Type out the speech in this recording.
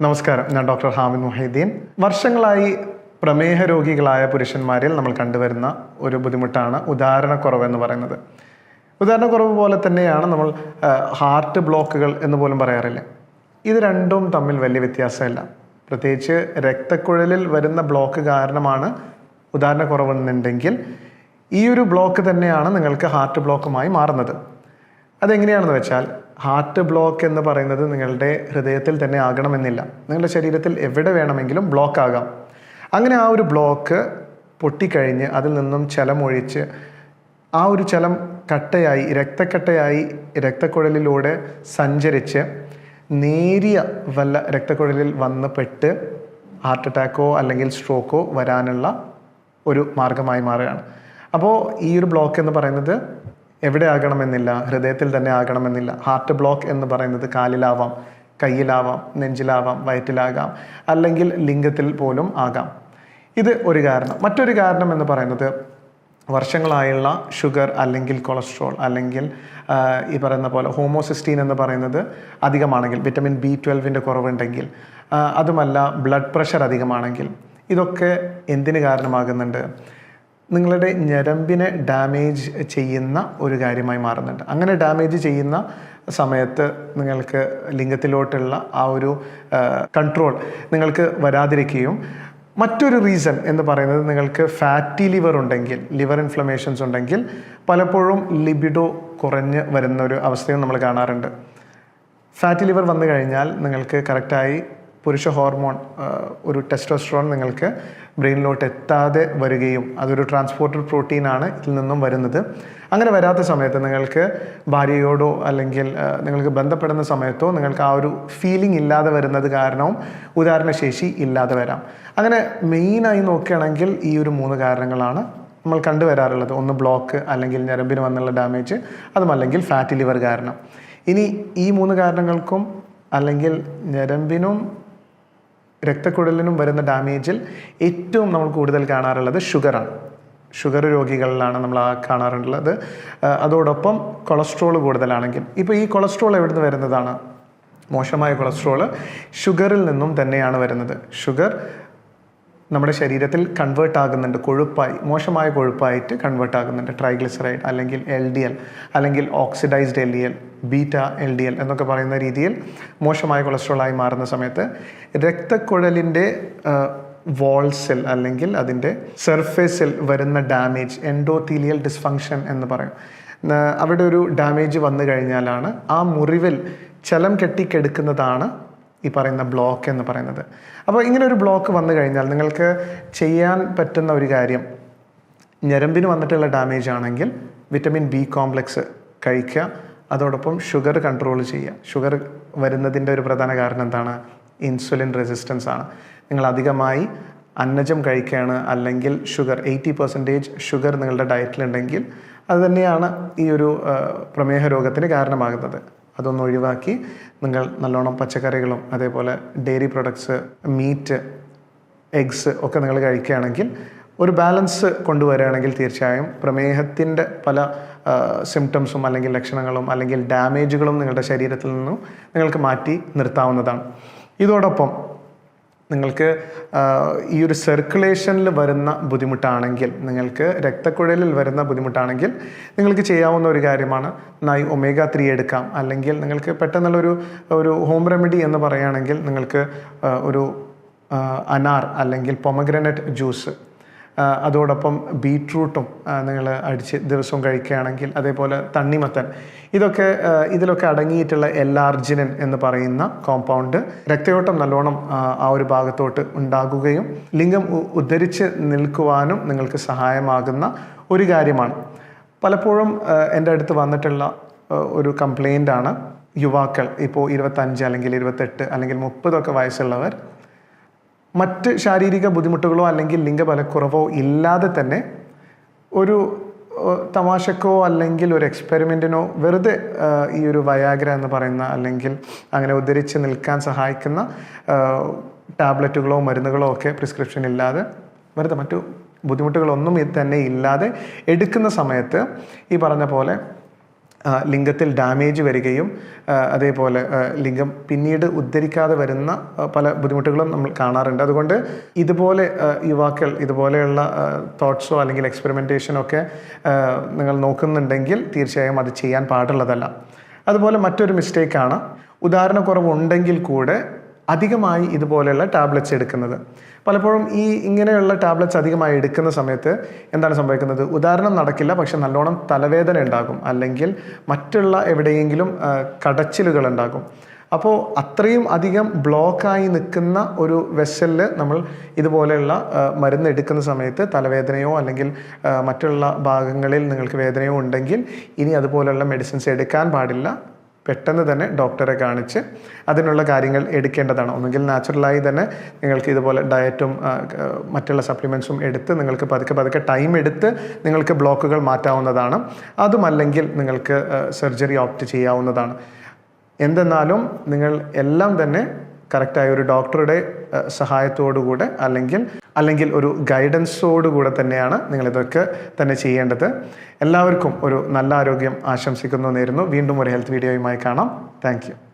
നമസ്കാരം, ഞാൻ ഡോക്ടർ ഹാമിദ് മുഹീദ്ദീൻ. വർഷങ്ങളായി പ്രമേഹ രോഗികളായ പുരുഷന്മാരിൽ നമ്മൾ കണ്ടുവരുന്ന ഒരു ബുദ്ധിമുട്ടാണ് ഉദാഹരണക്കുറവ് എന്ന് പറയുന്നത്. ഉദാഹരണക്കുറവ് പോലെ തന്നെയാണ് നമ്മൾ ഹാർട്ട് ബ്ലോക്കുകൾ എന്ന് പോലും പറയാറില്ല. ഇത് രണ്ടും തമ്മിൽ വലിയ വ്യത്യാസമില്ല. പ്രത്യേകിച്ച് രക്തക്കുഴലിൽ വരുന്ന ബ്ലോക്ക് കാരണമാണ് ഉദാഹരണക്കുറവെന്നുണ്ടെങ്കിൽ ഈ ഒരു ബ്ലോക്ക് തന്നെയാണ് നിങ്ങൾക്ക് ഹാർട്ട് ബ്ലോക്കുമായി മാറുന്നത്. അതെങ്ങനെയാണെന്ന് വെച്ചാൽ, ഹാർട്ട് ബ്ലോക്ക് എന്ന് പറയുന്നത് നിങ്ങളുടെ ഹൃദയത്തിൽ തന്നെ ആകണമെന്നില്ല. നിങ്ങളുടെ ശരീരത്തിൽ എവിടെ വേണമെങ്കിലും ബ്ലോക്ക് ആകാം. അങ്ങനെ ആ ഒരു ബ്ലോക്ക് പൊട്ടിക്കഴിഞ്ഞ് അതിൽ നിന്നും ചലമൊഴിച്ച് ആ ഒരു ചലം കട്ടയായി രക്തക്കട്ടയായി രക്തക്കുഴലിലൂടെ സഞ്ചരിച്ച് നേരിയ വല്ല രക്തക്കുഴലിൽ വന്ന് പെട്ട് ഹാർട്ട് അറ്റാക്കോ അല്ലെങ്കിൽ സ്ട്രോക്കോ വരാനുള്ള ഒരു മാർഗമായി മാറുകയാണ്. അപ്പോൾ ഈ ഒരു ബ്ലോക്ക് എന്ന് പറയുന്നത് എവിടെ ആകണമെന്നില്ല, ഹൃദയത്തിൽ തന്നെ ആകണമെന്നില്ല. ഹാർട്ട് ബ്ലോക്ക് എന്ന് പറയുന്നത് കാലിലാവാം, കയ്യിലാവാം, നെഞ്ചിലാവാം, വയറ്റിലാകാം, അല്ലെങ്കിൽ ലിംഗത്തിൽ പോലും ആകാം. ഇത് ഒരു കാരണം. മറ്റൊരു കാരണം എന്ന് പറയുന്നത് വർഷങ്ങളായുള്ള ഷുഗർ അല്ലെങ്കിൽ കൊളസ്ട്രോൾ അല്ലെങ്കിൽ ഈ പറയുന്ന പോലെ ഹോമോസിസ്റ്റീൻ എന്ന് പറയുന്നത് അധികമാണെങ്കിൽ, വിറ്റമിൻ B12 കുറവുണ്ടെങ്കിൽ, അതുമല്ല ബ്ലഡ് പ്രഷർ അധികമാണെങ്കിൽ, ഇതൊക്കെ എന്തിന് കാരണമാകുന്നുണ്ട്? നിങ്ങളുടെ ഞരമ്പിനെ ഡാമേജ് ചെയ്യുന്ന ഒരു കാര്യമായി മാറുന്നുണ്ട്. അങ്ങനെ ഡാമേജ് ചെയ്യുന്ന സമയത്ത് നിങ്ങൾക്ക് ലിംഗത്തിലോട്ടുള്ള ആ ഒരു കൺട്രോൾ നിങ്ങൾക്ക് വരാതിരിക്കുകയും, മറ്റൊരു റീസൺ എന്ന് പറയുന്നത് നിങ്ങൾക്ക് ഫാറ്റി ലിവർ ഉണ്ടെങ്കിൽ, ലിവർ ഇൻഫ്ലമേഷൻസ് ഉണ്ടെങ്കിൽ പലപ്പോഴും ലിബിഡോ കുറഞ്ഞ് വരുന്ന ഒരു അവസ്ഥയും നമ്മൾ കാണാറുണ്ട്. ഫാറ്റി ലിവർ വന്നു കഴിഞ്ഞാൽ നിങ്ങൾക്ക് കറക്റ്റായി പുരുഷ ഹോർമോൺ ഒരു ടെസ്റ്റോസ്റ്ററോൺ നിങ്ങൾക്ക് ബ്രെയിനിലോട്ട് എത്താതെ വരികയും, അതൊരു ട്രാൻസ്പോർട്ടർ പ്രോട്ടീനാണ് ഇതിൽ നിന്നും വരുന്നത്. അങ്ങനെ വരാത്ത സമയത്ത് നിങ്ങൾക്ക് ഭാര്യയോടോ അല്ലെങ്കിൽ നിങ്ങൾക്ക് ബന്ധപ്പെടുന്ന സമയത്തോ നിങ്ങൾക്ക് ആ ഒരു ഫീലിംഗ് ഇല്ലാതെ വരുന്നത് കാരണവും ഉദാഹരണശേഷി ഇല്ലാതെ വരാം. അങ്ങനെ മെയിനായി നോക്കുകയാണെങ്കിൽ ഈ ഒരു 3 കാരണങ്ങളാണ് നമ്മൾ കണ്ടുവരാറുള്ളത്. ഒന്ന് ബ്ലോക്ക്, അല്ലെങ്കിൽ ഞരമ്പിന് വന്നുള്ള ഡാമേജ്, അതുമല്ലെങ്കിൽ ഫാറ്റി ലിവർ കാരണം. ഇനി ഈ 3 കാരണങ്ങൾക്കും അല്ലെങ്കിൽ ഞരമ്പിനും രക്തക്കുഴലിനും വരുന്ന ഡാമേജിൽ ഏറ്റവും നമ്മൾ കൂടുതൽ കാണാറുള്ളത് ഷുഗറാണ്. ഷുഗർ രോഗികളിലാണ് നമ്മൾ കാണാറുള്ളത്. അതോടൊപ്പം കൊളസ്ട്രോൾ കൂടുതലാണെങ്കിൽ, ഇപ്പോൾ ഈ കൊളസ്ട്രോൾ എവിടെ നിന്ന് വരുന്നതാണ്? മോശമായ കൊളസ്ട്രോൾ ഷുഗറിൽ നിന്നും തന്നെയാണ് വരുന്നത്. ഷുഗർ നമ്മുടെ ശരീരത്തിൽ കൺവേർട്ട് ആകുന്നുണ്ട്, കൊഴുപ്പായി, മോശമായ കൊഴുപ്പായിട്ട് കൺവേർട്ട് ആകുന്നുണ്ട്. ട്രൈഗ്ലിസറൈഡ് അല്ലെങ്കിൽ LDL അല്ലെങ്കിൽ ഓക്സിഡൈസ്ഡ് LDL, ബീറ്റ LDL എന്നൊക്കെ പറയുന്ന രീതിയിൽ മോശമായ കൊളസ്ട്രോളായി മാറുന്ന സമയത്ത് രക്തക്കുഴലിൻ്റെ വാൾസിൽ അല്ലെങ്കിൽ അതിൻ്റെ സർഫേസിൽ വരുന്ന ഡാമേജ്, എൻഡോത്തീലിയൽ ഡിസ്ഫങ്ഷൻ എന്ന് പറയും. അവിടെ ഒരു ഡാമേജ് വന്നു കഴിഞ്ഞാലാണ് ആ മുറിവിൽ ചലം കെട്ടിക്കെടുക്കുന്നതാണ് ഈ പറയുന്ന ബ്ലോക്ക് എന്ന് പറയുന്നത്. അപ്പോൾ ഇങ്ങനെ ഒരു ബ്ലോക്ക് വന്നു കഴിഞ്ഞാൽ നിങ്ങൾക്ക് ചെയ്യാൻ പറ്റുന്ന ഒരു കാര്യം, ഞരമ്പിന് വന്നിട്ടുള്ള ഡാമേജ് ആണെങ്കിൽ വിറ്റമിൻ B കോംപ്ലക്സ് കഴിക്കുക, അതോടൊപ്പം ഷുഗർ കൺട്രോൾ ചെയ്യുക. ഷുഗർ വരുന്നതിൻ്റെ ഒരു പ്രധാന കാരണം എന്താണ്? ഇൻസുലിൻ റെസിസ്റ്റൻസ് ആണ്. നിങ്ങൾ അധികമായി അന്നജം കഴിക്കുകയാണ്, അല്ലെങ്കിൽ ഷുഗർ 80% ഷുഗർ നിങ്ങളുടെ ഡയറ്റിലുണ്ടെങ്കിൽ അത് തന്നെയാണ് ഈ ഒരു പ്രമേഹ രോഗത്തിന് കാരണമാകുന്നത്. അതൊന്ന് ഒഴിവാക്കി നിങ്ങൾ നല്ലോണം പച്ചക്കറികളും അതേപോലെ ഡെയറി പ്രൊഡക്ട്സ്, മീറ്റ്, എഗ്സ് ഒക്കെ നിങ്ങൾ കഴിക്കുകയാണെങ്കിൽ, ഒരു ബാലൻസ് കൊണ്ടുവരികയാണെങ്കിൽ തീർച്ചയായും പ്രമേഹത്തിൻ്റെ പല സിംറ്റംസും അല്ലെങ്കിൽ ലക്ഷണങ്ങളും അല്ലെങ്കിൽ ഡാമേജുകളും നിങ്ങളുടെ ശരീരത്തിൽ നിന്നും നിങ്ങൾക്ക് മാറ്റി നിർത്താവുന്നതാണ്. ഇതോടൊപ്പം നിങ്ങൾക്ക് ഈ ഒരു സർക്കുലേഷനിൽ വരുന്ന ബുദ്ധിമുട്ടാണെങ്കിൽ, നിങ്ങൾക്ക് രക്തക്കുഴലിൽ വരുന്ന ബുദ്ധിമുട്ടാണെങ്കിൽ നിങ്ങൾക്ക് ചെയ്യാവുന്ന ഒരു കാര്യമാണ് നന്നായി omega-3 എടുക്കാം. അല്ലെങ്കിൽ നിങ്ങൾക്ക് പെട്ടെന്നുള്ളൊരു ഹോം റെമഡി എന്ന് പറയുകയാണെങ്കിൽ നിങ്ങൾക്ക് ഒരു അനാർ അല്ലെങ്കിൽ പൊമഗ്രനറ്റ് ജ്യൂസ്, അതോടൊപ്പം ബീട്രൂട്ടും നിങ്ങൾ അടിച്ച് ദിവസവും കഴിക്കുകയാണെങ്കിൽ, അതേപോലെ തണ്ണിമത്തൻ, ഇതിലൊക്കെ അടങ്ങിയിട്ടുള്ള L-arginine എന്ന് പറയുന്ന കോമ്പൗണ്ട് രക്തയോട്ടം നല്ലോണം ആ ഒരു ഭാഗത്തോട്ട് ഉണ്ടാകുകയും ലിംഗം ഉദ്ധരിച്ച് നിൽക്കുവാനും നിങ്ങൾക്ക് സഹായമാകുന്ന ഒരു കാര്യമാണ്. പലപ്പോഴും എൻ്റെ അടുത്ത് വന്നിട്ടുള്ള ഒരു കംപ്ലയിൻ്റാണ്, യുവാക്കൾ ഇപ്പോൾ 25 അല്ലെങ്കിൽ 28 അല്ലെങ്കിൽ 30 വയസ്സുള്ളവർ മറ്റ് ശാരീരിക ബുദ്ധിമുട്ടുകളോ അല്ലെങ്കിൽ ലിംഗബലക്കുറവോ ഇല്ലാതെ തന്നെ ഒരു തമാശക്കോ അല്ലെങ്കിൽ ഒരു എക്സ്പെരിമെൻറ്റിനോ വെറുതെ ഈ ഒരു വയാഗ്ര എന്ന് പറയുന്ന അല്ലെങ്കിൽ അങ്ങനെ ഉദ്ധരിച്ച് നിൽക്കാൻ സഹായിക്കുന്ന ടാബ്ലറ്റുകളോ മരുന്നുകളോ ഒക്കെ പ്രിസ്ക്രിപ്ഷൻ ഇല്ലാതെ, വെറുതെ മറ്റു ബുദ്ധിമുട്ടുകളൊന്നും തന്നെ ഇല്ലാതെ എടുക്കുന്ന സമയത്ത് ഈ പറഞ്ഞ പോലെ ലിംഗത്തിൽ ഡാമേജ് വരികയും അതേപോലെ ലിംഗം പിന്നീട് ഉദ്ധരിക്കാതെ വരുന്ന പല ബുദ്ധിമുട്ടുകളും നമ്മൾ കാണാറുണ്ട്. അതുകൊണ്ട് ഇതുപോലെ യുവാക്കൾ ഇതുപോലെയുള്ള തോട്ട്സോ അല്ലെങ്കിൽ എക്സ്പെരിമെൻറ്റേഷനോ ഒക്കെ നിങ്ങൾ നോക്കുന്നുണ്ടെങ്കിൽ തീർച്ചയായും അത് ചെയ്യാൻ പാടുള്ളതല്ല. അതുപോലെ മറ്റൊരു മിസ്റ്റേക്കാണ് ഉദാഹരണക്കുറവുണ്ടെങ്കിൽ കൂടെ അധികമായി ഇതുപോലെയുള്ള ടാബ്ലറ്റ്സ് എടുക്കുന്നത്. പലപ്പോഴും ഇങ്ങനെയുള്ള ടാബ്ലറ്റ്സ് അധികമായി എടുക്കുന്ന സമയത്ത് എന്താണ് സംഭവിക്കുന്നത്? ഉദാഹരണം നടക്കില്ല, പക്ഷെ നല്ലോണം തലവേദന ഉണ്ടാകും, അല്ലെങ്കിൽ മറ്റുള്ള എവിടെയെങ്കിലും കടച്ചിലുകൾ ഉണ്ടാകും. അപ്പോൾ അത്രയും അധികം ബ്ലോക്കായി നിൽക്കുന്ന ഒരു വെസലിൽ നമ്മൾ ഇതുപോലെയുള്ള മരുന്ന് എടുക്കുന്ന സമയത്ത് തലവേദനയോ അല്ലെങ്കിൽ മറ്റുള്ള ഭാഗങ്ങളിൽ നിങ്ങൾക്ക് വേദനയോ ഉണ്ടെങ്കിൽ ഇനി അതുപോലെയുള്ള മെഡിസിൻസ് എടുക്കാൻ പാടില്ല. പെട്ടെന്ന് തന്നെ ഡോക്ടറെ കാണിച്ച് അതിനുള്ള കാര്യങ്ങൾ എടുക്കേണ്ടതാണ്. ഒന്നുകിൽ നാച്ചുറലായി തന്നെ നിങ്ങൾക്ക് ഇതുപോലെ ഡയറ്റും മറ്റുള്ള സപ്ലിമെൻറ്റ്സും എടുത്ത് നിങ്ങൾക്ക് പതുക്കെ ടൈം എടുത്ത് നിങ്ങൾക്ക് ബ്ലോക്കുകൾ മാറ്റാവുന്നതാണ്. അതുമല്ലെങ്കിൽ നിങ്ങൾക്ക് സർജറി ഓപ്റ്റ് ചെയ്യാവുന്നതാണ്. എന്തെന്നാലും നിങ്ങൾ എല്ലാം തന്നെ കറക്റ്റായ ഒരു ഡോക്ടറുടെ സഹായത്തോടുകൂടെ അല്ലെങ്കിൽ ഒരു ഗൈഡൻസോടുകൂടെ തന്നെയാണ് നിങ്ങളിതൊക്കെ തന്നെ ചെയ്യേണ്ടത്. എല്ലാവർക്കും ഒരു നല്ല ആരോഗ്യം ആശംസിക്കുന്നു നേരുന്നു. വീണ്ടും ഒരു ഹെൽത്ത് വീഡിയോയുമായി കാണാം. Thank you.